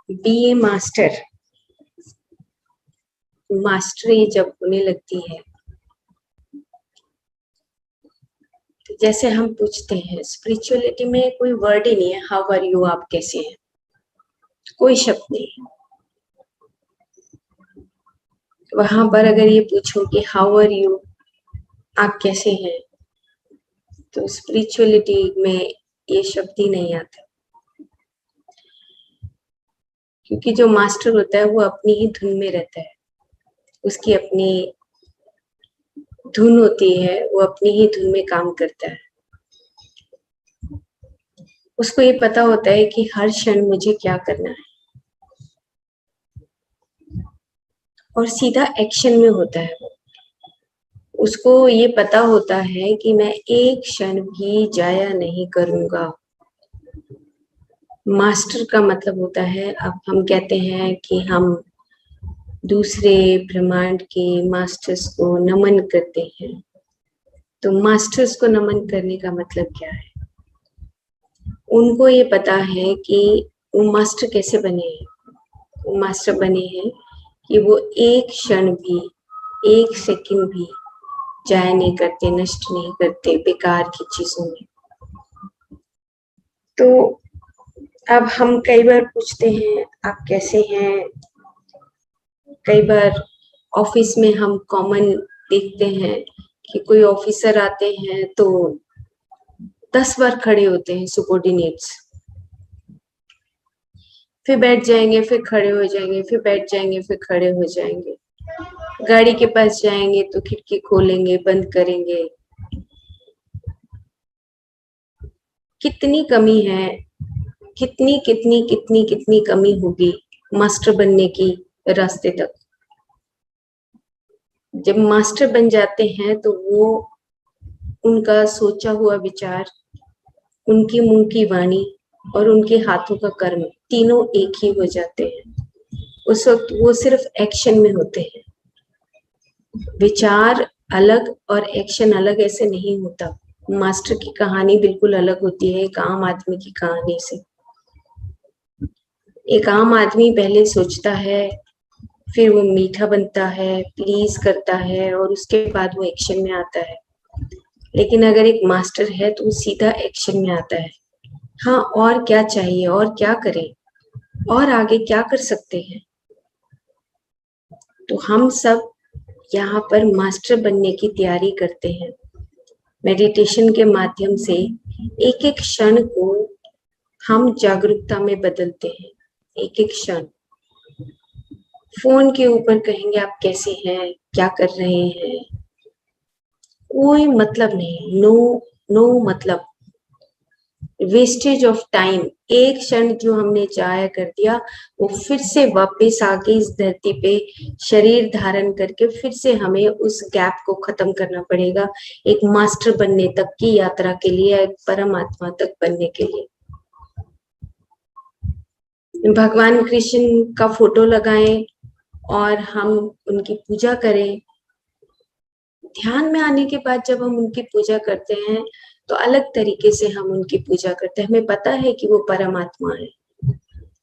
BA master, mastery जब होने लगती है तो जैसे हम पूछते हैं, स्पिरिचुअलिटी में कोई वर्ड ही नहीं है हाउ आर यू, आप कैसे हैं, कोई शब्द नहीं। वहां पर अगर ये पूछो कि हाउ आर यू, आप कैसे हैं, तो स्पिरिचुअलिटी में ये शब्द ही नहीं आता, क्योंकि जो मास्टर होता है वो अपनी ही धुन में रहता है, उसकी अपनी धुन होती है, वो अपनी ही धुन में काम करता है। उसको ये पता होता है कि हर क्षण मुझे क्या करना है, और सीधा एक्शन में होता है वो। उसको ये पता होता है कि मैं एक क्षण भी जाया नहीं करूंगा। मास्टर का मतलब होता है, अब हम कहते हैं कि हम दूसरे ब्रह्मांड के मास्टर्स को नमन करते हैं, तो मास्टर्स को नमन करने का मतलब क्या है? उनको ये पता है कि वो मास्टर कैसे बने हैं। वो मास्टर बने हैं कि वो एक क्षण भी, एक सेकंड भी जाया नहीं करते, नष्ट नहीं करते बेकार की चीजों में। तो अब हम कई बार पूछते हैं आप कैसे हैं, कई बार ऑफिस में हम कॉमन देखते हैं कि कोई ऑफिसर आते हैं तो 10 बार खड़े होते हैं सबॉर्डिनेट्स, फिर बैठ जाएंगे, फिर खड़े हो जाएंगे, फिर बैठ जाएंगे, फिर खड़े हो जाएंगे। गाड़ी के पास जाएंगे तो खिड़की खोलेंगे, बंद करेंगे। कितनी कमी है, कितनी कितनी कितनी कितनी कमी होगी मास्टर बनने की रास्ते तक। जब मास्टर बन जाते हैं तो वो उनका सोचा हुआ विचार, उनकी मुंह की वाणी और उनके हाथों का कर्म तीनों एक ही हो जाते हैं। उस वक्त वो सिर्फ एक्शन में होते हैं। विचार अलग और एक्शन अलग ऐसे नहीं होता। मास्टर की कहानी बिल्कुल अलग होती है एक आम आदमी की कहानी से। एक आम आदमी पहले सोचता है, फिर वो मीठा बनता है, प्लीज करता है, और उसके बाद वो एक्शन में आता है। लेकिन अगर एक मास्टर है तो वो सीधा एक्शन में आता है। हाँ, और क्या चाहिए, और क्या करें, और आगे क्या कर सकते हैं। तो हम सब यहाँ पर मास्टर बनने की तैयारी करते हैं। मेडिटेशन के माध्यम से एक एक क्षण को हम जागरूकता में बदलते हैं। एक एक क्षण फोन के ऊपर कहेंगे आप कैसे हैं, क्या कर रहे हैं, कोई मतलब नहीं, नो नो मतलब, वेस्टेज ऑफ टाइम। एक क्षण जो हमने जाया कर दिया वो फिर से वापस आके इस धरती पे शरीर धारण करके फिर से हमें उस गैप को खत्म करना पड़ेगा, एक मास्टर बनने तक की यात्रा के लिए, एक परमात्मा तक बनने के लिए। भगवान कृष्ण का फोटो लगाएं और हम उनकी पूजा करें। ध्यान में आने के बाद जब हम उनकी पूजा करते हैं तो अलग तरीके से हम उनकी पूजा करते हैं। हमें पता है कि वो परमात्मा है।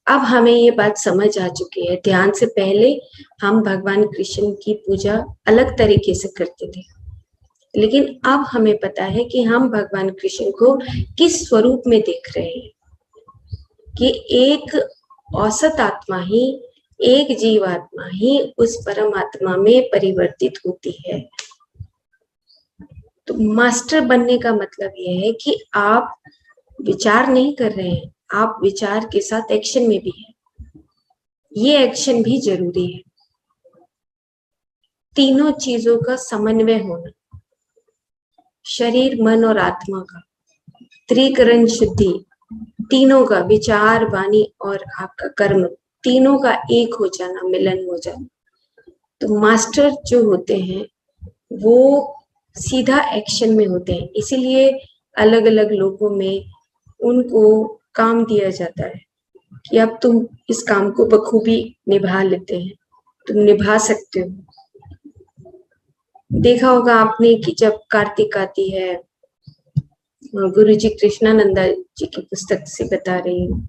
अब हमें ये बात समझ आ चुकी है। ध्यान से पहले हम भगवान कृष्ण की पूजा अलग तरीके से करते थे, लेकिन अब हमें पता है कि हम भगवान कृष्ण को किस स्वरूप में देख रहे हैं, कि एक औसत आत्मा ही, एक जीवात्मा ही उस परमात्मा में परिवर्तित होती है। तो मास्टर बनने का मतलब यह है कि आप विचार नहीं कर रहे हैं, आप विचार के साथ एक्शन में भी है। ये एक्शन भी जरूरी है। तीनों चीजों का समन्वय होना, शरीर मन और आत्मा का त्रिकरण शुद्धि, तीनों का विचार वाणी और आपका कर्म, तीनों का एक हो जाना, मिलन हो जाना। तो मास्टर जो होते हैं वो सीधा एक्शन में होते हैं, इसीलिए अलग अलग लोगों में उनको काम दिया जाता है कि अब तुम इस काम को बखूबी निभा लेते हैं, तुम निभा सकते हो। देखा होगा आपने कि जब कार्तिक आती है, गुरु जी कृष्णानंदा जी की पुस्तक से बता रही हूँ,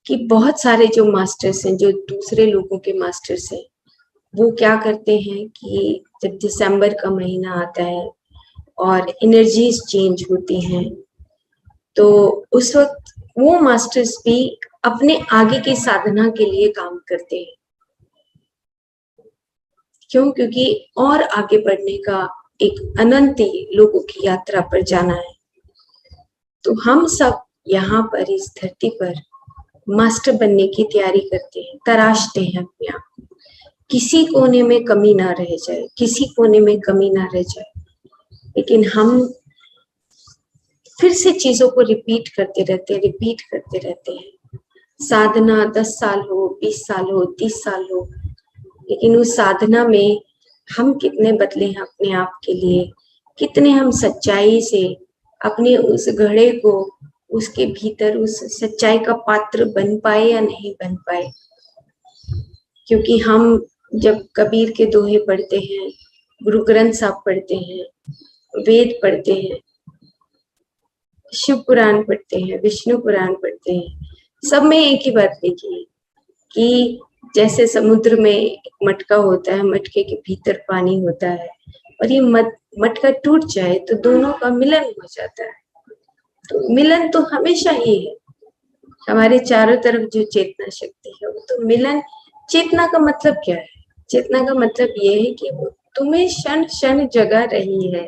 कि बहुत सारे जो मास्टर्स हैं, जो दूसरे लोगों के मास्टर्स हैं, वो क्या करते हैं कि जब दिसंबर का महीना आता है और एनर्जीज चेंज होती हैं, तो उस वक्त वो मास्टर्स भी अपने आगे की साधना के लिए काम करते हैं। क्यों? क्योंकि और आगे बढ़ने का एक अनंत लोगों की यात्रा पर जाना है। तो हम सब यहाँ पर इस धरती पर मास्टर बनने की तैयारी करते हैं, तराशते हैं अपने आप को, किसी कोने में कमी ना रह जाए, किसी कोने में कमी ना रह जाए। लेकिन हम फिर से चीजों को रिपीट करते रहते हैं। साधना 10 साल हो, 20 साल हो, 30 साल हो, लेकिन उस साधना में हम कितने बदले हैं अपने आप के लिए, कितने हम सच्चाई से अपने उस घड़े को, उसके भीतर उस सच्चाई का पात्र बन पाए या नहीं बन पाए। क्योंकि हम जब कबीर के दोहे पढ़ते हैं, गुरु ग्रंथ साहब पढ़ते हैं, वेद पढ़ते हैं, शिव पुराण पढ़ते हैं, विष्णु पुराण पढ़ते हैं, सब में एक ही बात लिखी है कि जैसे समुद्र में एक मटका होता है, मटके के भीतर पानी होता है, और ये मटका टूट जाए तो दोनों का मिलन हो जाता है। तो मिलन तो हमेशा ही है, हमारे चारों तरफ जो चेतना शक्ति है वो तो मिलन। चेतना का मतलब क्या है? चेतना का मतलब ये है कि वो तुम्हें क्षण क्षण जगा रही है,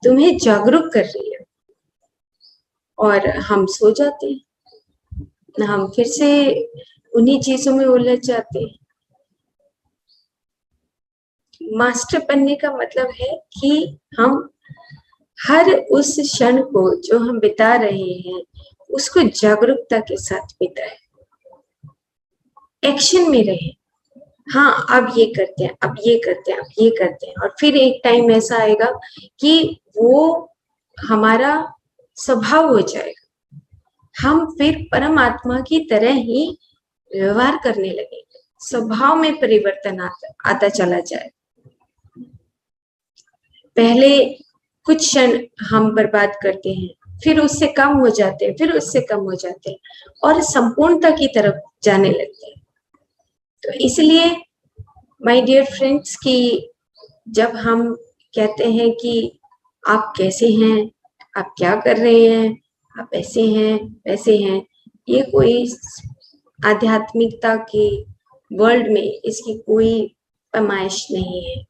तुम्हें जागरूक कर रही है, और हम सो जाते हैं, हम फिर से उन्हीं चीजों में उलझ जाते हैं। मास्टर बनने का मतलब है कि हम हर उस क्षण को जो हम बिता रहे हैं उसको जागरूकता के साथ बिताएं, एक्शन में रहे। हाँ, अब ये करते हैं, अब ये करते हैं, अब ये करते हैं, और फिर एक टाइम ऐसा आएगा कि वो हमारा स्वभाव हो जाएगा, हम फिर परमात्मा की तरह ही व्यवहार करने लगेंगे, स्वभाव में परिवर्तन आता चला जाए। पहले कुछ क्षण हम बर्बाद करते हैं, फिर उससे कम हो जाते हैं, फिर उससे कम हो जाते हैं, और संपूर्णता की तरफ जाने लगते हैं। तो इसलिए माय डियर फ्रेंड्स, कि जब हम कहते हैं कि आप कैसे हैं, आप क्या कर रहे हैं, आप ऐसे हैं, वैसे हैं, ये कोई आध्यात्मिकता के वर्ल्ड में इसकी कोई पैमाइश नहीं है,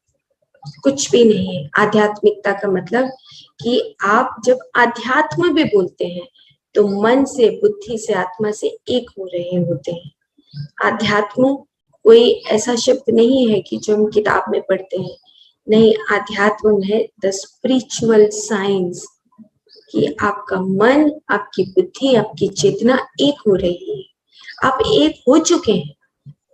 कुछ भी नहीं है। आध्यात्मिकता का मतलब कि आप जब अध्यात्म भी बोलते हैं तो मन से, बुद्धि से, आत्मा से एक हो रहे होते हैं। आध्यात्म कोई ऐसा शब्द नहीं है कि जो हम किताब में पढ़ते हैं, नहीं, आध्यात्म है द स्पिरिचुअल साइंस, कि आपका मन, आपकी बुद्धि, आपकी चेतना एक हो रही है, आप एक हो चुके हैं,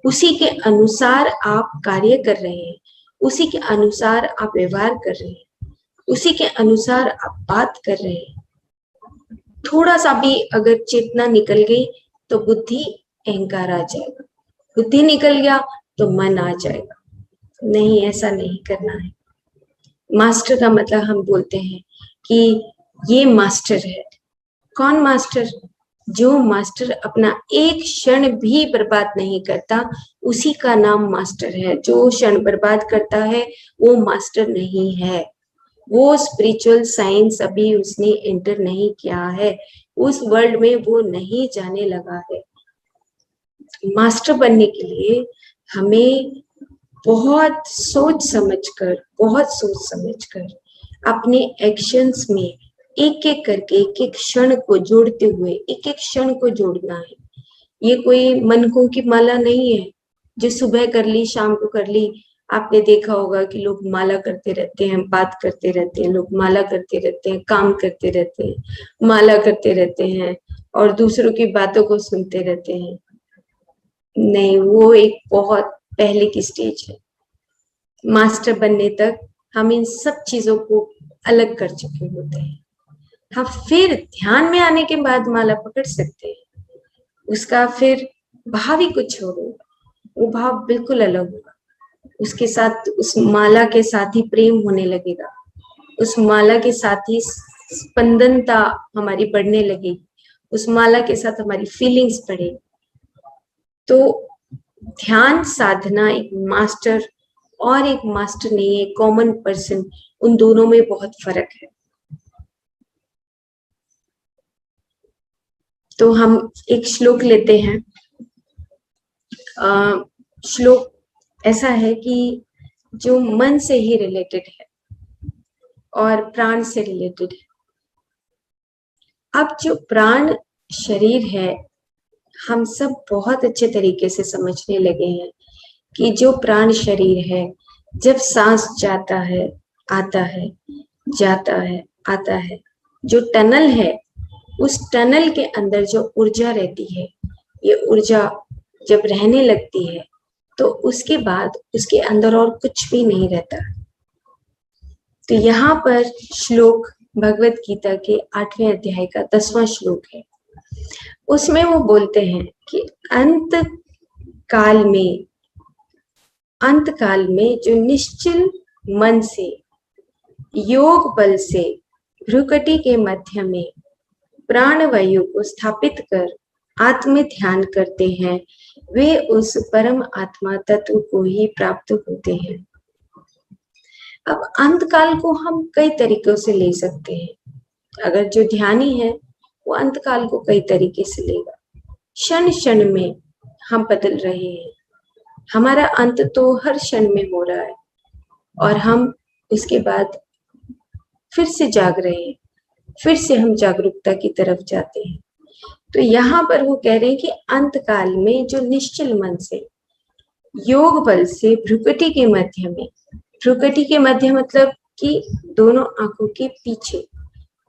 उसी के अनुसार आप कार्य कर रहे हैं, उसी के अनुसार आप व्यवहार कर रहे हैं, उसी के अनुसार आप बात कर रहे हैं। थोड़ा सा भी अगर चेतना निकल गई तो बुद्धि, अहंकार आ जाएगा, बुद्धि निकल गया तो मन आ जाएगा। नहीं, ऐसा नहीं करना है। मास्टर का मतलब हम बोलते हैं कि ये मास्टर है। कौन मास्टर? जो मास्टर अपना एक क्षण भी बर्बाद नहीं करता, उसी का नाम मास्टर है। जो क्षण बर्बाद करता है वो मास्टर नहीं है, वो स्पिरिचुअल साइंस अभी उसने एंटर नहीं किया है, उस वर्ल्ड में वो नहीं जाने लगा है। मास्टर बनने के लिए हमें बहुत सोच समझकर अपने एक्शंस में एक एक करके, एक एक क्षण को जोड़ते हुए, एक एक क्षण को जोड़ना है। ये कोई मनकों की माला नहीं है जो सुबह कर ली, शाम को कर ली। आपने देखा होगा कि लोग माला करते रहते हैं, बात करते रहते हैं, लोग माला करते रहते हैं, काम करते रहते हैं, माला करते रहते हैं, और दूसरों की बातों को सुनते रहते हैं। नहीं, वो एक बहुत पहले की स्टेज है। मास्टर बनने तक हम इन सब चीजों को अलग कर चुके होते हैं। हाँ, फिर ध्यान में आने के बाद माला पकड़ सकते हैं, उसका फिर भाव ही कुछ होगा, वो भाव बिल्कुल अलग होगा। उसके साथ, उस माला के साथ ही प्रेम होने लगेगा, उस माला के साथ ही स्पंदनता हमारी बढ़ने लगेगी, उस माला के साथ हमारी फीलिंग्स बढ़ेगी, तो ध्यान साधना एक मास्टर और एक मास्टर नहीं है, कॉमन पर्सन, उन दोनों में बहुत फर्क है। तो हम एक श्लोक लेते हैं। श्लोक ऐसा है कि जो मन से ही रिलेटेड है और प्राण से रिलेटेड है। अब जो प्राण शरीर है, हम सब बहुत अच्छे तरीके से समझने लगे हैं कि जो प्राण शरीर है, जब सांस जाता है, आता है, जाता है, आता है, जो टनल है, उस टनल के अंदर जो ऊर्जा रहती है, ये ऊर्जा जब रहने लगती है तो उसके बाद उसके अंदर और कुछ भी नहीं रहता। तो यहाँ पर श्लोक भगवत गीता के 8वें अध्याय का 10वां श्लोक है। उसमें वो बोलते हैं कि अंत काल में जो निश्चल मन से योग बल से भ्रुकटी के मध्य में प्राणवायु को स्थापित कर आत्म ध्यान करते हैं, वे उस परम आत्मा तत्व को ही प्राप्त होते हैं। अब अंत काल को हम कई तरीकों से ले सकते हैं। अगर जो ध्यानी है वो अंत काल को कई तरीके से लेगा। क्षण क्षण में हम बदल रहे हैं, हमारा अंत तो हर क्षण में हो रहा है और हम उसके बाद फिर से जाग रहे हैं, फिर से हम जागरूकता की तरफ जाते हैं। तो यहाँ पर वो कह रहे हैं कि अंत काल में जो निश्चल मन से योग बल से भ्रुकटी के मध्य में, भ्रुकटी के मध्य मतलब कि दोनों आंखों के पीछे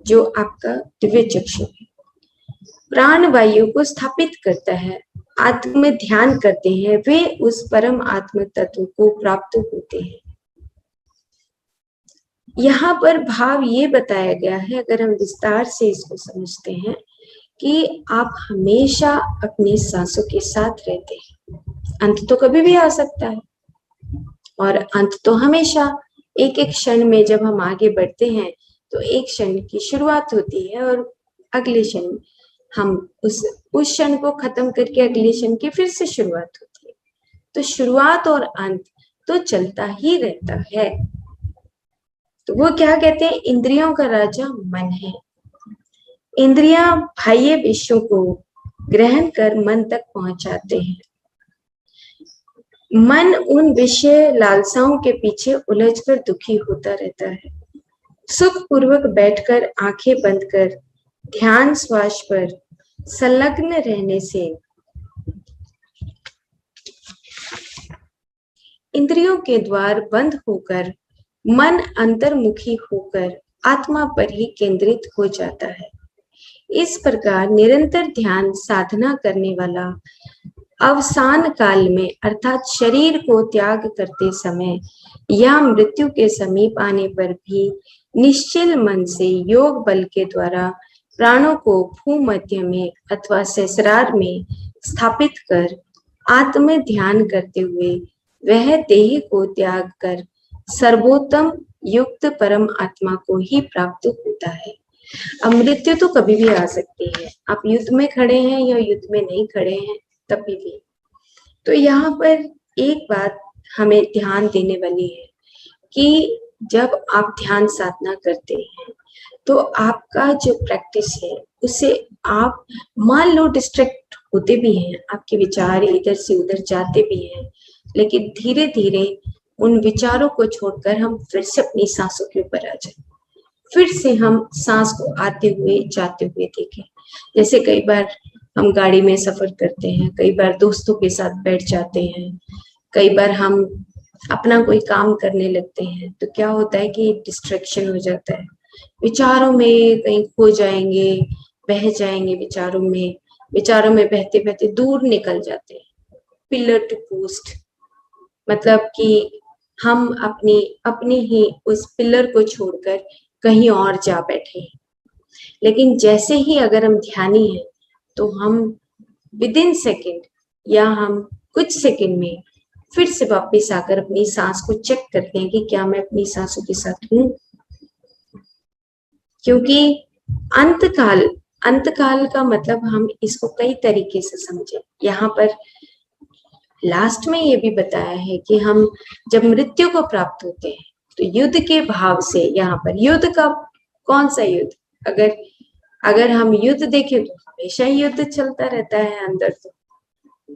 जो आपका दिव्य चक्षु है, प्राण वायु को स्थापित करता है, आत्म ध्यान करते हैं, वे उस परम आत्म तत्व को प्राप्त होते हैं। यहाँ पर भाव ये बताया गया है, अगर हम विस्तार से इसको समझते हैं, कि आप हमेशा अपनी सांसों के साथ रहते हैं। अंत तो कभी भी आ सकता है और अंत तो हमेशा एक एक क्षण में जब हम आगे बढ़ते हैं तो एक क्षण की शुरुआत होती है और अगले क्षण हम उस क्षण को खत्म करके अगले क्षण की फिर से शुरुआत होती है। तो शुरुआत और अंत तो चलता ही रहता है। तो वो क्या कहते हैं, इंद्रियों का राजा मन है। इंद्रियां बाह्य विषयों को ग्रहण कर मन तक पहुंचाते हैं। मन उन विषय लालसाओं के पीछे उलझकर दुखी होता रहता है। सुख पूर्वक बैठकर आंखें बंद कर ध्यान श्वास पर संलग्न रहने से इंद्रियों के द्वार बंद होकर मन अंतर्मुखी होकर आत्मा पर ही केंद्रित हो जाता है। इस प्रकार निरंतर ध्यान साधना करने वाला अवसान काल में अर्थात शरीर को त्याग करते समय या मृत्यु के समीप आने पर भी निश्चल मन से योग बल के द्वारा प्राणों को भूमध्य में अथवा सहस्रार में स्थापित कर आत्म ध्यान करते हुए वह देह को त्याग कर सर्वोत्तम युक्त परम आत्मा को ही प्राप्त होता है। अब मृत्यु तो कभी भी आ सकती है, आप युद्ध में खड़े हैं या युद्ध में नहीं खड़े हैं तभी भी। तो यहाँ पर एक बात हमें ध्यान देने वाली है कि जब आप ध्यान साधना करते हैं तो आपका जो प्रैक्टिस है उससे आप मान लो डिस्ट्रैक्ट होते भी हैं, आपके विचार इधर से उधर जाते भी हैं, लेकिन धीरे धीरे उन विचारों को छोड़कर हम फिर से अपनी सांसों के ऊपर आ जाए, फिर से हम सांस को आते हुए जाते हुए देखें। जैसे कई बार हम गाड़ी में सफर करते हैं, कई बार दोस्तों के साथ बैठ जाते हैं, कई बार हम अपना कोई काम करने लगते हैं, तो क्या होता है कि डिस्ट्रैक्शन हो जाता है, विचारों में कहीं खो जाएंगे, बह जाएंगे विचारों में बहते बहते दूर निकल जाते हैं। पिलर टू पोस्ट मतलब कि हम अपनी ही उस पिलर को छोड़कर कहीं और जा बैठे हैं। लेकिन जैसे ही अगर हम ध्यानी हैं तो हम विद इन सेकेंड या हम कुछ सेकेंड में फिर से वापस आकर अपनी सांस को चेक करते हैं कि क्या मैं अपनी सांसों के साथ हूं। क्योंकि अंतकाल का मतलब हम इसको कई तरीके से समझे। यहाँ पर लास्ट में ये भी बताया है कि हम जब मृत्यु को प्राप्त होते हैं तो युद्ध के भाव से, यहाँ पर युद्ध का कौन सा युद्ध, अगर हम युद्ध देखें तो हमेशा युद्ध चलता रहता है अंदर। तो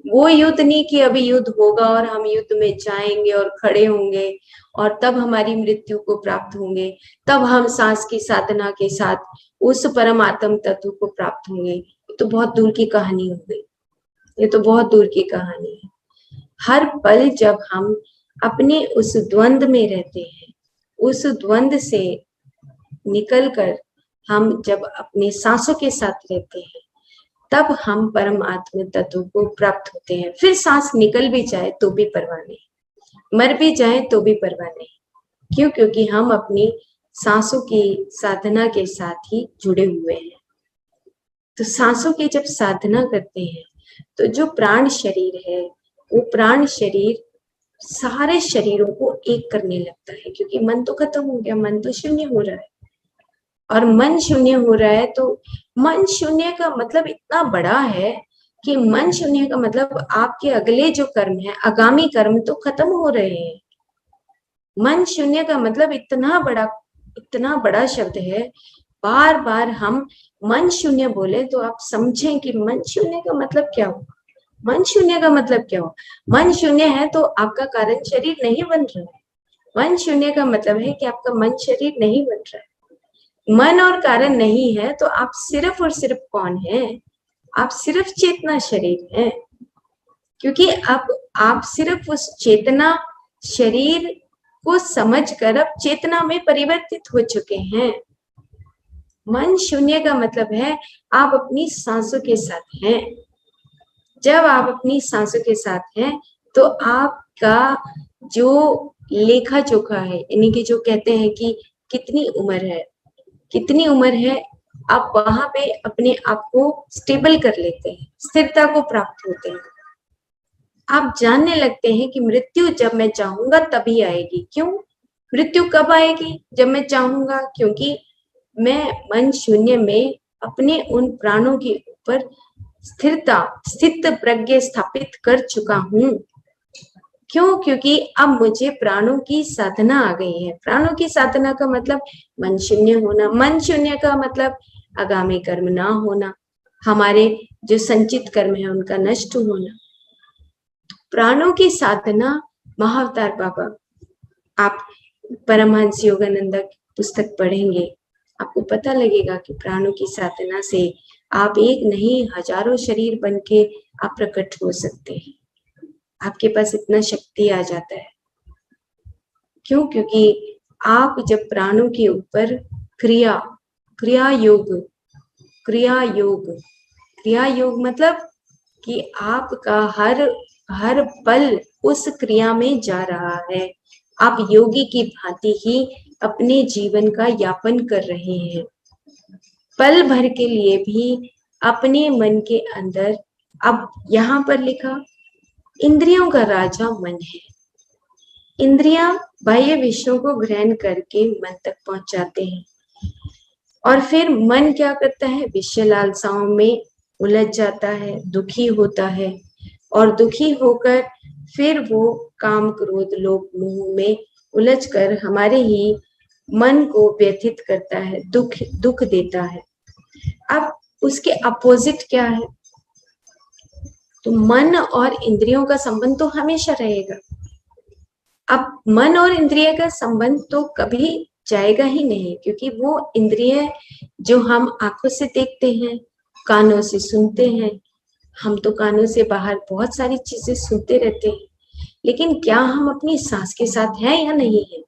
वो युद्ध नहीं कि अभी युद्ध होगा और हम युद्ध में जाएंगे और खड़े होंगे और तब हमारी मृत्यु को प्राप्त होंगे, तब हम सांस की साधना के साथ उस परमात्म तत्व को प्राप्त होंगे। ये तो बहुत दूर की कहानी हो गई, ये तो बहुत दूर की कहानी है। हर पल जब हम अपने उस द्वंद में रहते हैं, उस द्वंद से निकलकर हम जब अपने सांसों के साथ रहते हैं, तब हम परमात्म तत्व को प्राप्त होते हैं। फिर सांस निकल भी जाए तो भी परवाह नहीं, मर भी जाए तो भी परवाह नहीं। क्यों? क्योंकि हम अपनी सांसों की साधना के साथ ही जुड़े हुए हैं। तो सांसों की जब साधना करते हैं तो जो प्राण शरीर है, वो प्राण शरीर सारे शरीरों को एक करने लगता है, क्योंकि मन तो खत्म हो गया, मन तो शून्य हो रहा है। और मन शून्य हो रहा है तो मन शून्य का मतलब इतना बड़ा है कि मन शून्य का मतलब आपके अगले जो कर्म है, आगामी कर्म तो खत्म हो रहे हैं। मन शून्य का मतलब इतना बड़ा शब्द है। बार बार हम मन शून्य बोले तो आप समझें कि मन शून्य का मतलब क्या हुआ। मन शून्य का मतलब क्या हुआ? मन शून्य है तो आपका कारण शरीर नहीं बन रहा है। मन शून्य का मतलब है कि आपका मन शरीर नहीं बन रहा है। मन और कारण नहीं है तो आप सिर्फ और सिर्फ कौन है? आप सिर्फ चेतना शरीर है। क्योंकि अब आप सिर्फ उस चेतना शरीर को समझकर अब चेतना में परिवर्तित हो चुके हैं। मन शून्य का मतलब है आप अपनी सांसों के साथ हैं। जब आप अपनी सांसों के साथ हैं तो आपका जो लेखा जोखा है, यानी कि जो कहते हैं कि कितनी उम्र है, आप वहां पे अपने आप को स्टेबल कर लेते हैं, स्थिरता को प्राप्त होते हैं। आप जानने लगते हैं कि मृत्यु जब मैं चाहूंगा तभी आएगी। क्यों? मृत्यु कब आएगी? जब मैं चाहूंगा, क्योंकि मैं मन शून्य में अपने उन प्राणों के ऊपर स्थित प्रज्ञ स्थापित कर चुका हूं। क्यों? क्योंकि अब मुझे प्राणों की साधना आ गई है। प्राणों की साधना का मतलब मन शून्य होना, मन शून्य का मतलब आगामी कर्म ना होना, हमारे जो संचित कर्म है उनका नष्ट होना। प्राणों की साधना, महाअवतार बाबा, आप परमहंस योगानंद की पुस्तक पढ़ेंगे, आपको पता लगेगा कि प्राणों की साधना से आप एक नहीं हजारों शरीर बन के आप प्रकट हो सकते हैं। आपके पास इतना शक्ति आ जाता है। क्यों? क्योंकि आप जब प्राणों के ऊपर क्रिया योग मतलब कि आपका हर पल उस क्रिया में जा रहा है। आप योगी की भांति ही अपने जीवन का यापन कर रहे हैं। पल भर के लिए भी अपने मन के अंदर, अब यहाँ पर लिखा, इंद्रियों का राजा मन है। इंद्रियां बाह्य विषयों को ग्रहण करके मन तक पहुंचाते हैं और फिर मन क्या करता है? विषय लालसाओं में उलझ जाता है, दुखी होता है और दुखी होकर फिर वो काम क्रोध लोभ मोह में उलझकर हमारे ही मन को व्यथित करता है, दुख देता है। अब उसके अपोजिट क्या है? तो मन और इंद्रियों का संबंध तो हमेशा रहेगा। अब मन और इंद्रिय का संबंध तो कभी जाएगा ही नहीं, क्योंकि वो इंद्रिय जो हम आंखों से देखते हैं, कानों से सुनते हैं, हम तो कानों से बाहर बहुत सारी चीजें सुनते रहते हैं, लेकिन क्या हम अपनी सांस के साथ हैं या नहीं है?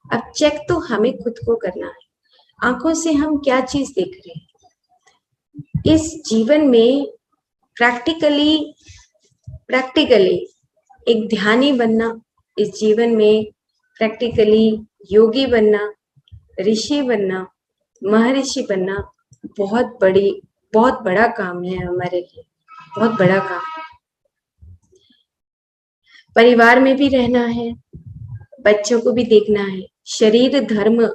अब चेक तो हमें खुद को करना है। आंखों से हम क्या चीज देख रहे हैं? इस जीवन में प्रैक्टिकली एक ध्यानी बनना, इस जीवन में प्रैक्टिकली योगी बनना, ऋषि बनना, महर्षि बनना बहुत बड़ा काम है हमारे लिए, बहुत बड़ा काम। परिवार में भी रहना है, बच्चों को भी देखना है। शरीर धर्म,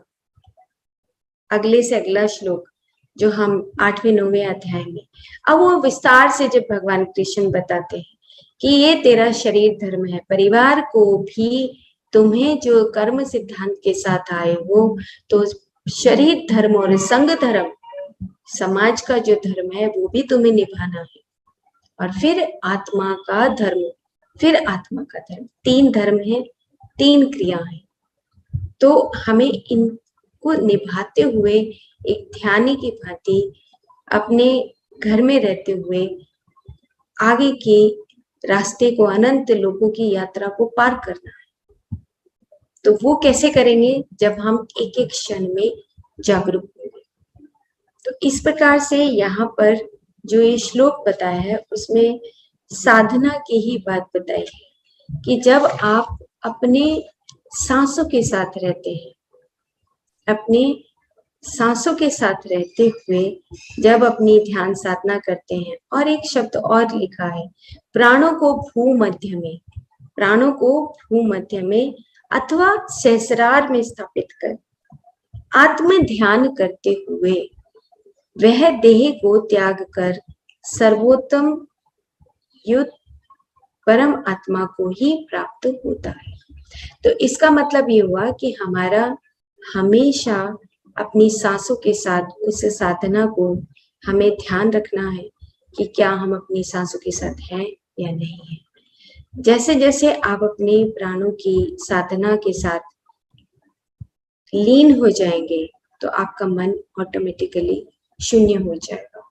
अगले से अगला श्लोक जो हम 8वें 9वें अध्याय में, अब वो विस्तार से जब भगवान कृष्ण बताते हैं कि ये तेरा शरीर धर्म है। परिवार को भी तुम्हें जो कर्म सिद्धांत के साथ आए हो, तो शरीर धर्म और संघ धर्म, समाज का जो धर्म है वो भी तुम्हें निभाना है। और फिर आत्मा का धर्म, फिर आत्मा का धर्म, 3 धर्म है, 3 क्रिया है। तो हमें इनको निभाते हुए एक ध्यानी की भांति अपने घर में रहते हुए आगे के रास्ते को, अनंत लोगों की यात्रा को पार करना है। तो वो कैसे करेंगे? जब हम एक एक क्षण में जागरूक होंगे। तो इस प्रकार से यहाँ पर जो ये श्लोक बताया है उसमें साधना की ही बात बताई है कि जब आप अपने सांसों के साथ रहते हैं, अपने सांसों के साथ रहते हुए जब अपनी ध्यान साधना करते हैं, और एक शब्द और लिखा है, प्राणों को भूमध्य में, प्राणों को भूमध्य में अथवा सहस्रार में स्थापित कर आत्म ध्यान करते हुए वह देह को त्याग कर सर्वोत्तम युद्ध परम आत्मा को ही प्राप्त होता है। तो इसका मतलब ये हुआ कि हमारा हमेशा अपनी सांसों के साथ उस साधना को हमें ध्यान रखना है कि क्या हम अपनी सांसों के साथ हैं या नहीं है। जैसे जैसे आप अपने प्राणों की साधना के साथ लीन हो जाएंगे तो आपका मन ऑटोमेटिकली शून्य हो जाएगा,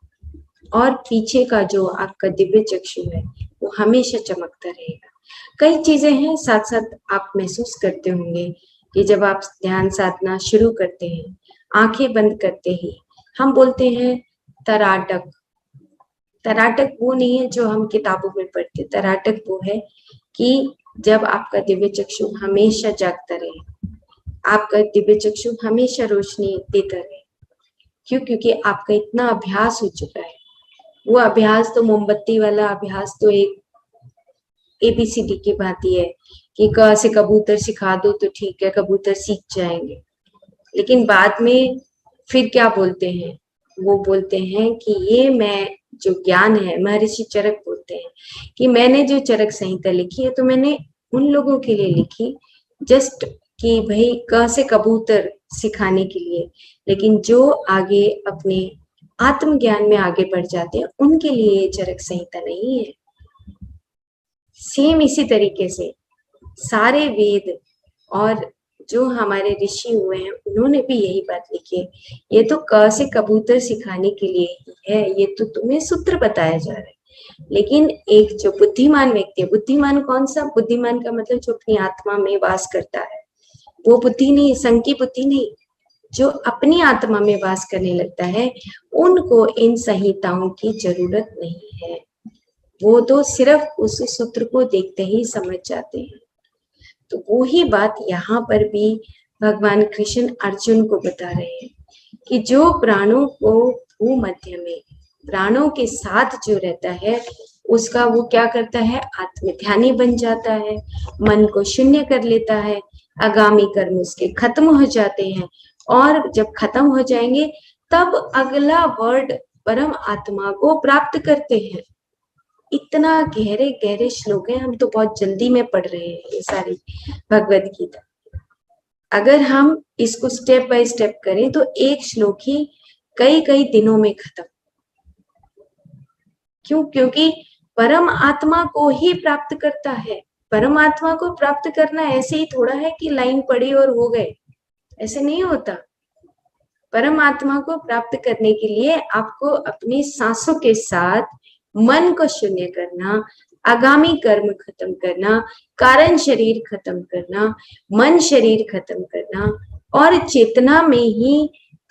और पीछे का जो आपका दिव्य चक्षु है वो हमेशा चमकता रहेगा। कई चीजें हैं साथ साथ आप महसूस करते होंगे कि जब आप ध्यान साधना शुरू करते हैं, आंखें बंद करते ही हम बोलते हैं तराटक। तराटक वो नहीं है जो हम किताबों में पढ़ते, तराटक वो है कि जब आपका दिव्य चक्षु हमेशा जागता रहे, आपका दिव्य चक्षु हमेशा रोशनी देता रहे। क्यों? क्योंकि आपका इतना अभ्यास हो चुका है। वो अभ्यास तो मोमबत्ती वाला अभ्यास तो एक ABCD की भांति है कि क से कबूतर सिखा दो तो ठीक है, कबूतर सीख जाएंगे। लेकिन बाद में फिर क्या बोलते हैं? वो बोलते हैं कि ये मैं जो ज्ञान है, महर्षि चरक बोलते हैं कि मैंने जो चरक संहिता लिखी है तो मैंने उन लोगों के लिए लिखी जस्ट कि भाई क से कबूतर सिखाने के लिए, लेकिन जो आगे अपने आत्मज्ञान में आगे बढ़ जाते हैं उनके लिए ये चरक संहिता नहीं है। सेम इसी तरीके से सारे वेद और जो हमारे ऋषि हुए हैं उन्होंने भी यही बात लिखी है, ये तो क से कबूतर सिखाने के लिए ही है, ये तो तुम्हें सूत्र बताया जा रहा है। लेकिन एक जो बुद्धिमान व्यक्ति है, बुद्धिमान कौन सा? बुद्धिमान का मतलब जो अपनी आत्मा में वास करता है, वो बुद्धि नहीं, संघ की बुद्धि नहीं, जो अपनी आत्मा में वास करने लगता है, उनको इन संहिताओं की जरूरत नहीं है। वो तो सिर्फ उस सूत्र को देखते ही समझ जाते हैं। तो वो ही बात यहाँ पर भी भगवान कृष्ण अर्जुन को बता रहे हैं कि जो प्राणों को भूमध्य में, प्राणों के साथ जो रहता है उसका वो क्या करता है? आत्मध्यानी बन जाता है, मन को शून्य कर लेता है, आगामी कर्म उसके खत्म हो जाते हैं, और जब खत्म हो जाएंगे तब अगला वर्ड परम आत्मा को प्राप्त करते हैं। इतना गहरे गहरे श्लोक है, हम तो बहुत जल्दी में पढ़ रहे हैं ये सारी भगवद गीता। अगर हम इसको स्टेप बाय स्टेप करें तो एक श्लोक ही कई कई दिनों में खत्म। क्यों? क्योंकि परम आत्मा को ही प्राप्त करता है। परम आत्मा को प्राप्त करना ऐसे ही थोड़ा है कि लाइन पढ़ी और हो गए, ऐसे नहीं होता। परम आत्मा को प्राप्त करने के लिए आपको अपनी सांसों के साथ मन को शून्य करना, आगामी कर्म खत्म करना, कारण शरीर खत्म करना, मन शरीर खत्म करना, और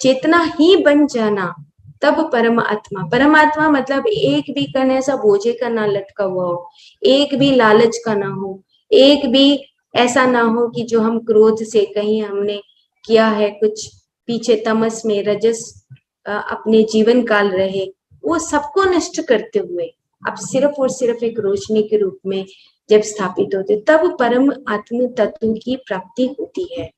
चेतना ही बन जाना, तब परमात्मा। परमात्मा मतलब एक भी कण ऐसा बोझे का ना लटका हुआ हो, एक भी लालच का ना हो, एक भी ऐसा ना हो कि जो हम क्रोध से कहीं हमने किया है कुछ पीछे तमस में रजस अपने जीवन काल रहे, वो सबको नष्ट करते हुए अब सिर्फ और सिर्फ एक रोशनी के रूप में जब स्थापित होते, तब परम आत्म तत्व की प्राप्ति होती है।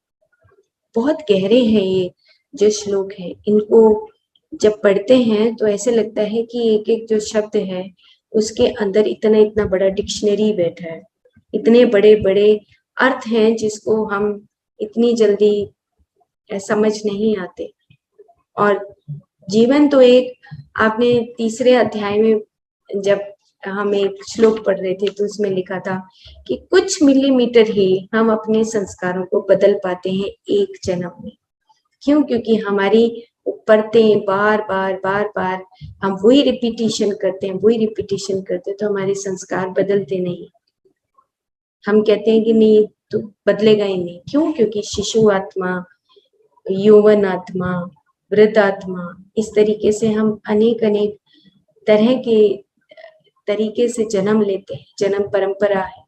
बहुत गहरे हैं ये जो श्लोक है, इनको जब पढ़ते हैं तो ऐसे लगता है कि एक एक जो शब्द है उसके अंदर इतना इतना बड़ा डिक्शनरी बैठा है, इतने बड़े बड़े अर्थ हैं जिसको हम इतनी जल्दी समझ नहीं आते। और जीवन तो एक, आपने तीसरे अध्याय में जब हम एक श्लोक पढ़ रहे थे तो उसमें लिखा था कि कुछ मिलीमीटर ही हम अपने संस्कारों को बदल पाते हैं एक जन्म में। क्यों? क्योंकि हमारी पढ़ते बार बार बार बार हम वही रिपीटिशन करते हैं तो हमारे संस्कार बदलते नहीं। हम कहते हैं कि नहीं तो बदलेगा ही नहीं। क्यों? क्योंकि शिशु आत्मा, यौवन आत्मा, वृद्ध आत्मा, इस तरीके से हम अनेक अनेक तरह के तरीके से जन्म लेते हैं, जन्म परंपरा है।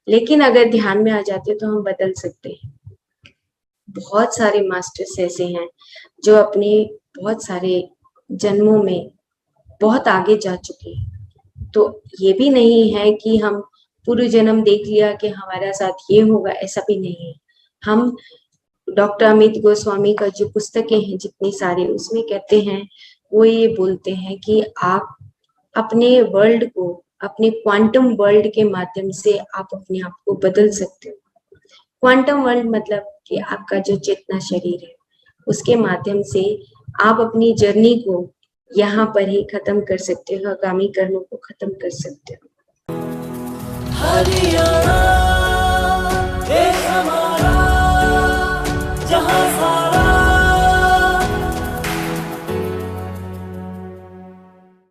लेकिन अगर ध्यान में आ जाते तो हम बदल सकते हैं। बहुत सारे मास्टर्स ऐसे हैं जो अपने बहुत सारे जन्मों में बहुत आगे जा चुके हैं। तो ये भी नहीं है कि हम पूर्व जन्म देख लिया कि हमारा साथ ये होगा, ऐसा भी नहीं है। हम डॉक्टर अमित गोस्वामी का जो पुस्तकें हैं जितनी सारी, उसमें कहते हैं, वो ये बोलते हैं कि आप अपने वर्ल्ड को, अपने क्वांटम वर्ल्ड के माध्यम से आप अपने आप को बदल सकते हो। क्वांटम वर्ल्ड मतलब कि आपका जो चेतना शरीर है, उसके माध्यम से आप अपनी जर्नी को यहाँ पर ही खत्म कर सकते हो, आगामी कर्मों को खत्म कर सकते हो।